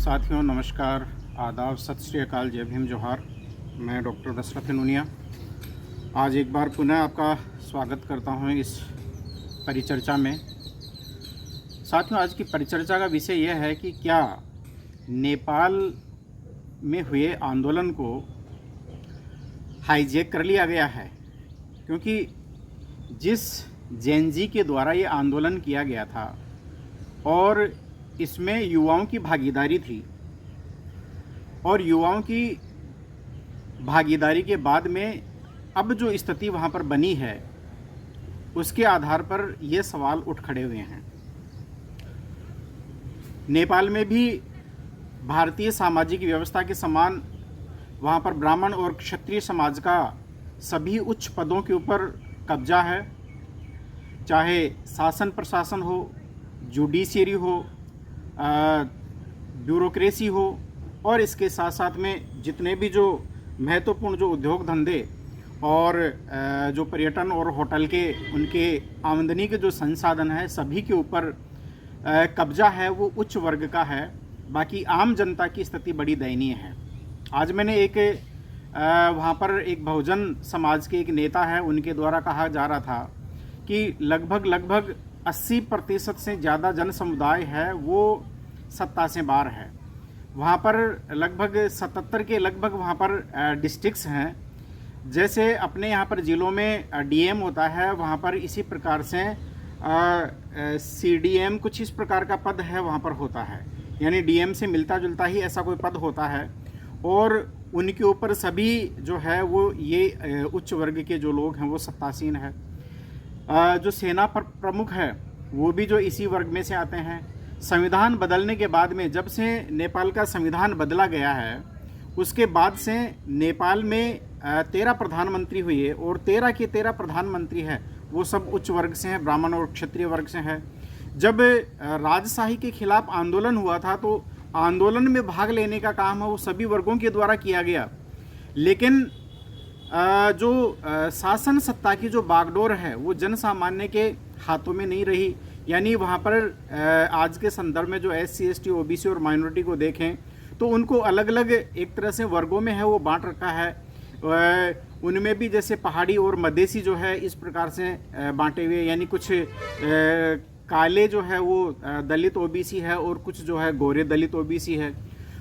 साथियों नमस्कार, आदाब, सत श्री अकाल, जय भीम, जोहार। मैं डॉक्टर दशरथ नूनिया आज एक बार पुनः आपका स्वागत करता हूं इस परिचर्चा में। साथियों, आज की परिचर्चा का विषय यह है कि क्या नेपाल में हुए आंदोलन को हाईजैक कर लिया गया है, क्योंकि जिस जेनजी के द्वारा ये आंदोलन किया गया था और इसमें युवाओं की भागीदारी थी और युवाओं की भागीदारी के बाद में अब जो स्थिति वहाँ पर बनी है उसके आधार पर ये सवाल उठ खड़े हुए हैं। नेपाल में भी भारतीय सामाजिक व्यवस्था के समान वहाँ पर ब्राह्मण और क्षत्रिय समाज का सभी उच्च पदों के ऊपर कब्जा है, चाहे शासन प्रशासन हो, जुडिशियरी हो, ब्यूरोक्रेसी हो, और इसके साथ साथ में जितने भी जो महत्वपूर्ण जो उद्योग धंधे और जो पर्यटन और होटल के उनके आमदनी के जो संसाधन है सभी के ऊपर कब्जा है, वो उच्च वर्ग का है। बाकी आम जनता की स्थिति बड़ी दयनीय है। आज मैंने एक वहाँ पर एक बहुजन समाज के एक नेता है, उनके द्वारा कहा जा रहा था कि लगभग 80% से ज़्यादा जन समुदाय है वो सत्ता से बाहर है। वहाँ पर लगभग 77 के लगभग वहाँ पर डिस्ट्रिक्ट्स हैं। जैसे अपने यहाँ पर ज़िलों में डीएम होता है, वहाँ पर इसी प्रकार से सीडीएम कुछ इस प्रकार का पद है वहाँ पर होता है, यानी डीएम से मिलता जुलता ही ऐसा कोई पद होता है। और उनके ऊपर सभी जो है वो ये उच्च वर्ग के जो लोग हैं वो सत्तासीन है। जो सेना प्रमुख है वो भी जो इसी वर्ग में से आते हैं। संविधान बदलने के बाद में, जब से नेपाल का संविधान बदला गया है उसके बाद से नेपाल में 13 प्रधानमंत्री हुए और 13 के 13 प्रधानमंत्री हैं वो सब उच्च वर्ग से हैं, ब्राह्मण और क्षत्रिय वर्ग से हैं। जब राजशाही के खिलाफ आंदोलन हुआ था तो आंदोलन में भाग लेने का काम है वो सभी वर्गों के द्वारा किया गया, लेकिन जो शासन सत्ता की जो बागडोर है वो जन सामान्य के हाथों में नहीं रही। यानी वहाँ पर आज के संदर्भ में जो SC ST OBC और माइनॉरिटी को देखें तो उनको अलग अलग एक तरह से वर्गों में है वो बांट रखा है। उनमें भी जैसे पहाड़ी और मधेसी जो है इस प्रकार से बांटे हुए, यानी कुछ काले जो है वो दलित OBC है और कुछ जो है गोरे दलित OBC है।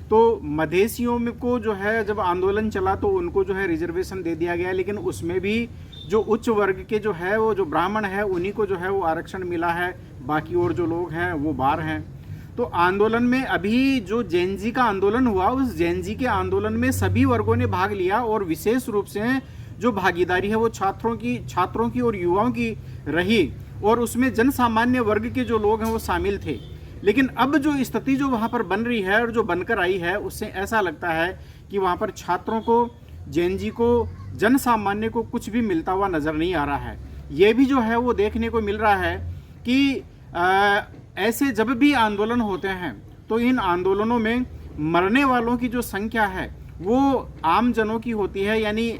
तो मधेसियों में को जो है जब आंदोलन चला तो उनको जो है रिजर्वेशन दे दिया गया, लेकिन उसमें भी जो उच्च वर्ग के जो है वो जो ब्राह्मण है उन्हीं को जो है वो आरक्षण मिला है, बाकी और जो लोग हैं वो बाहर हैं। तो आंदोलन में अभी जो जेनजी का आंदोलन हुआ उस जेनजी के आंदोलन में सभी वर्गों ने भाग लिया और विशेष रूप से जो भागीदारी है वो छात्रों की और युवाओं की रही, और उसमें जन सामान्य वर्ग के जो लोग हैं वो शामिल थे। लेकिन अब जो स्थिति जो वहाँ पर बन रही है और जो बनकर आई है उससे ऐसा लगता है कि वहाँ पर छात्रों को, जेनजी को, जन सामान्य को कुछ भी मिलता हुआ नज़र नहीं आ रहा है। ये भी जो है वो देखने को मिल रहा है कि ऐसे जब भी आंदोलन होते हैं तो इन आंदोलनों में मरने वालों की जो संख्या है वो आम जनों की होती है, यानी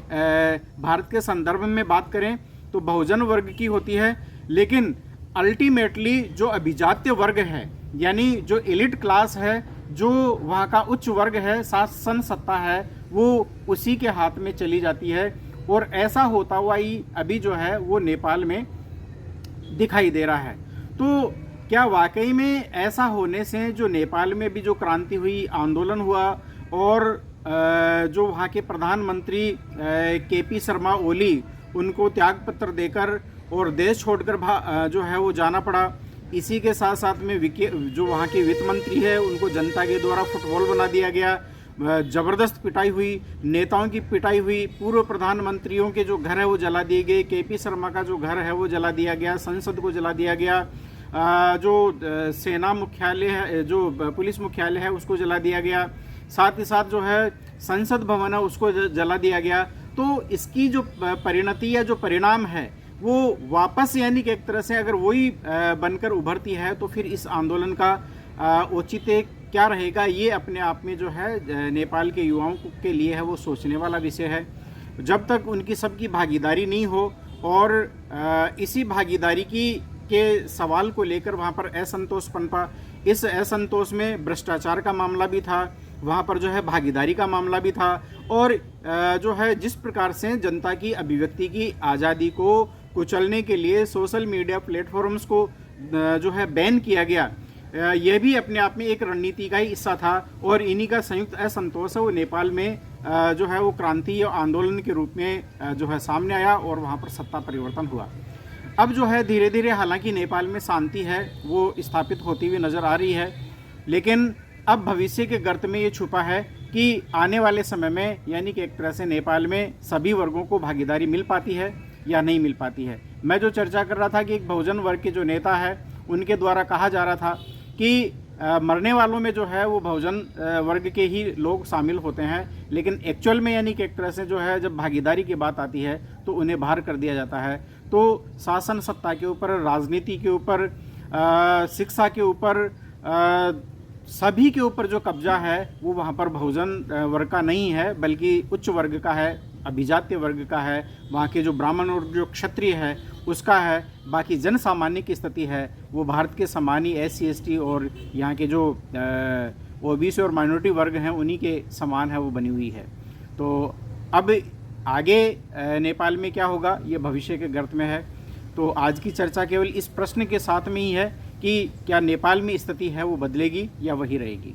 भारत के संदर्भ में बात करें तो बहुजन वर्ग की होती है, लेकिन अल्टीमेटली जो अभिजात्य वर्ग है, यानी जो एलिट क्लास है, जो वहाँ का उच्च वर्ग है, शासन सत्ता है, वो उसी के हाथ में चली जाती है। और ऐसा होता हुआ ही अभी जो है वो नेपाल में दिखाई दे रहा है। तो क्या वाकई में ऐसा होने से जो नेपाल में भी जो क्रांति हुई, आंदोलन हुआ और जो वहाँ के प्रधानमंत्री KP शर्मा ओली, उनको त्यागपत्र देकर और देश छोड़कर जो है वो जाना पड़ा। इसी के साथ साथ में जो वहाँ के वित्त मंत्री है उनको जनता के द्वारा फुटबॉल बना दिया गया, ज़बरदस्त पिटाई हुई, नेताओं की पिटाई हुई, पूर्व प्रधानमंत्रियों के जो घर है वो जला दिए गए, KP शर्मा का जो घर है वो जला दिया गया, संसद को जला दिया गया, जो सेना मुख्यालय है, जो पुलिस मुख्यालय है उसको जला दिया गया, साथ ही साथ जो है संसद भवन है उसको जला दिया गया। तो इसकी जो परिणति या जो परिणाम है वो वापस, यानी कि एक तरह से अगर वही बनकर उभरती है तो फिर इस आंदोलन का औचित्य क्या रहेगा, ये अपने आप में जो है नेपाल के युवाओं के लिए है वो सोचने वाला विषय है। जब तक उनकी सबकी भागीदारी नहीं हो और इसी भागीदारी के सवाल को लेकर वहाँ पर असंतोष पनपा, इस असंतोष में भ्रष्टाचार का मामला भी था, वहाँ पर जो है भागीदारी का मामला भी था, और जो है जिस प्रकार से जनता की अभिव्यक्ति की आज़ादी को कुचलने के लिए सोशल मीडिया प्लेटफॉर्म्स को जो है बैन किया गया, यह भी अपने आप में एक रणनीति का ही हिस्सा था। और इन्हीं का संयुक्त असंतोष है वो नेपाल में जो है वो क्रांति या आंदोलन के रूप में जो है सामने आया और वहाँ पर सत्ता परिवर्तन हुआ। अब जो है धीरे धीरे हालांकि नेपाल में शांति है वो स्थापित होती हुई नज़र आ रही है, लेकिन अब भविष्य के गर्त में ये छुपा है कि आने वाले समय में यानी कि एक तरह से नेपाल में सभी वर्गों को भागीदारी मिल पाती है या नहीं मिल पाती है। मैं जो चर्चा कर रहा था कि एक बहुजन वर्ग के जो नेता है उनके द्वारा कहा जा रहा था कि मरने वालों में जो है वो बहुजन वर्ग के ही लोग शामिल होते हैं, लेकिन एक्चुअल में यानी कि एक तरह से जो है जब भागीदारी की बात आती है तो उन्हें बाहर कर दिया जाता है। तो शासन सत्ता के ऊपर, राजनीति के ऊपर, शिक्षा के ऊपर, सभी के ऊपर जो कब्जा है वो वहाँ पर बहुजन वर्ग का नहीं है बल्कि उच्च वर्ग का है, अभिजात्य वर्ग का है, वहाँ के जो ब्राह्मण और जो क्षत्रिय है उसका है। बाकी जन सामान्य की स्थिति है वो भारत के सामान्य SC ST और यहाँ के जो OBC और माइनॉरिटी वर्ग हैं उन्हीं के समान है वो बनी हुई है। तो अब आगे नेपाल में क्या होगा ये भविष्य के गर्त में है। तो आज की चर्चा केवल इस प्रश्न के साथ में ही है कि क्या नेपाल में स्थिति है वो बदलेगी या वही रहेगी।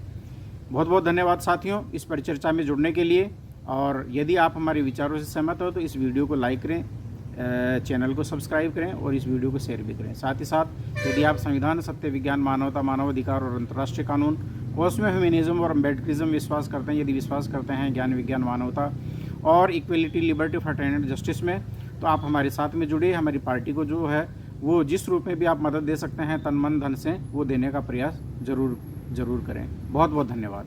बहुत बहुत धन्यवाद साथियों इस परिचर्चा में जुड़ने के लिए, और यदि आप हमारे विचारों से सहमत हो तो इस वीडियो को लाइक करें, चैनल को सब्सक्राइब करें और इस वीडियो को शेयर भी करें। साथ ही साथ यदि आप संविधान, सत्य, विज्ञान, मानवता, मानवाधिकार और अंतर्राष्ट्रीय कानून, कॉस्मो ह्यूमनिज्म और अम्बेडकरिज्म विश्वास करते हैं, यदि विश्वास करते हैं ज्ञान, विज्ञान, मानवता और इक्वलिटी, लिबर्टी, फ्रेटर्निटी, जस्टिस में, तो आप हमारे साथ में जुड़िए। हमारी पार्टी को जो है वो जिस रूप में भी आप मदद दे सकते हैं तन मन धन से, वो देने का प्रयास जरूर करें। बहुत बहुत धन्यवाद।